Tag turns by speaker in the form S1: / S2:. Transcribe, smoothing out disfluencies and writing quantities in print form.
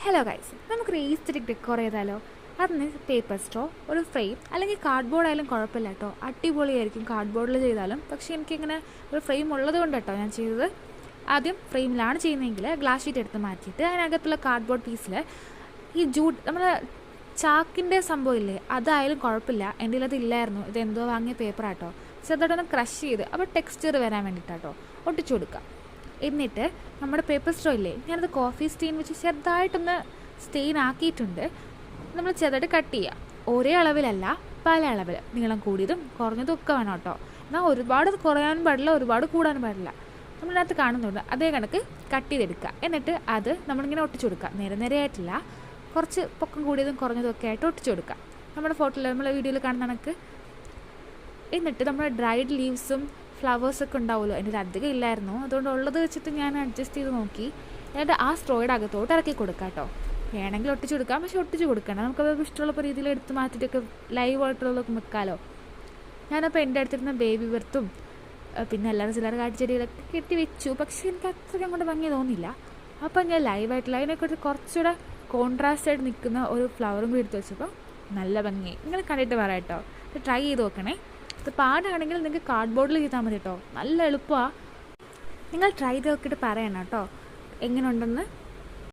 S1: Hello guys, നമുക്കൊരു aesthetic decor ചെയ്താലോ? അതിന് പേപ്പർ സ്ട്രോ, ഒരു ഫ്രെയിം അല്ലെങ്കിൽ കാർഡ്ബോർഡ് ആയാലും കുഴപ്പമില്ല കേട്ടോ. അടിപൊളിയായിരിക്കും കാർഡ്ബോർഡിൽ ചെയ്താലും. പക്ഷേ എനിക്കിങ്ങനെ ഒരു ഫ്രെയിം ഉള്ളത് കൊണ്ട് കേട്ടോ ഞാൻ ചെയ്തത്. ആദ്യം ഫ്രെയിമിലാണ് ചെയ്യുന്നതെങ്കിൽ ഗ്ലാസ് ഷീറ്റ് എടുത്ത് മാറ്റിയിട്ട് അതിനകത്തുള്ള കാർഡ്ബോർഡ് പീസിൽ ഈ ജൂട്ട് നമ്മൾ ചാക്കിൻ്റെ സംഭവമില്ലേ, അതായാലും കുഴപ്പമില്ല. എൻ്റെ അത് ഇല്ലായിരുന്നു, ഇതെന്തോ വാങ്ങിയ പേപ്പറാട്ടോ. ചെറുതായിട്ടൊന്ന് ക്രഷ് ചെയ്ത് അപ്പോൾ ടെക്സ്ചർ വരാൻ വേണ്ടിയിട്ടാട്ടോ ഒട്ടിച്ചു കൊടുക്കുക. എന്നിട്ട് നമ്മുടെ പേപ്പർ സ്ട്രോ ഇല്ലേ, ഞാനത് കോഫി സ്റ്റെയിൻ വെച്ച് ചെറുതായിട്ടൊന്ന് സ്റ്റെയിൻ ആക്കിയിട്ടുണ്ട്. നമ്മൾ ചെറുതായിട്ട് കട്ട് ചെയ്യുക. ഒരേ അളവിലല്ല, പല അളവിൽ, നീളം കൂടിയതും കുറഞ്ഞതും ഒക്കെ വേണം കേട്ടോ. എന്നാൽ ഒരുപാട് കുറയാനും പാടില്ല, ഒരുപാട് കൂടാനും പാടില്ല. നമ്മളിനകത്ത് കാണുന്നുണ്ട് അതേ കണക്ക് കട്ട് ചെയ്തെടുക്കുക. എന്നിട്ട് അത് നമ്മളിങ്ങനെ ഒട്ടിച്ചു കൊടുക്കുക. നിരനിരയായിട്ടില്ല, കുറച്ച് പൊക്കം കൂടിയതും കുറഞ്ഞതും ഒക്കെ ആയിട്ട് ഒട്ടിച്ചു കൊടുക്കുക. നമ്മുടെ ഫോട്ടോയിൽ നമ്മളെ വീഡിയോയിൽ കാണുന്ന കണക്ക്. എന്നിട്ട് നമ്മുടെ ഡ്രൈഡ് ലീവ്സും ഫ്ലവേഴ്സൊക്കെ ഉണ്ടാവുമല്ലോ, എൻ്റെ അധികം ഇല്ലായിരുന്നു, അതുകൊണ്ട് ഉള്ളത് വെച്ചിട്ട് ഞാൻ അഡ്ജസ്റ്റ് ചെയ്ത് നോക്കി. എന്നിട്ട് ആ സ്ട്രോയുടെ അകത്തോട്ട് ഇറക്കി കൊടുക്കാം കേട്ടോ. വേണമെങ്കിൽ ഒട്ടിച്ച് കൊടുക്കാം, പക്ഷെ ഒട്ടിച്ച് കൊടുക്കണം. നമുക്കത് ഇഷ്ടമുള്ള രീതിയിൽ എടുത്ത് മാറ്റിയിട്ടൊക്കെ ലൈവ് ആയിട്ടുള്ളതൊക്കെ വെക്കാമല്ലോ. ഞാനപ്പോൾ എൻ്റെ അടുത്തിരുന്ന ബേബി ബർത്തും പിന്നെ എല്ലാവരും ചിലർ കാട്ടിച്ചെടികളൊക്കെ കെട്ടി വെച്ചു. പക്ഷേ എനിക്ക് അത്രയ്ക്ക് അങ്ങോട്ട് ഭംഗി തോന്നിയില്ല. അപ്പം ഞാൻ ലൈവായിട്ടുള്ള അതിനെക്കുറിച്ച് കുറച്ചുകൂടെ കോൺട്രാസ്റ്റ് ആയിട്ട് നിൽക്കുന്ന ഒരു ഫ്ലവറും കൂടി എടുത്ത് വെച്ചപ്പോൾ നല്ല ഭംഗി. നിങ്ങൾ കണ്ടിട്ട് പറയാം കേട്ടോ, ഇത് ട്രൈ ചെയ്ത് നോക്കണേ. ഇത് പാടാണെങ്കിൽ നിങ്ങൾക്ക് കാർഡ്ബോർഡിൽ ചെയ്താൽ മതി കേട്ടോ, നല്ല എളുപ്പമാണ്. നിങ്ങൾ ട്രൈ ചെയ്ത് നോക്കിയിട്ട് പറയണം കേട്ടോ എങ്ങനെ ഉണ്ടെന്ന്.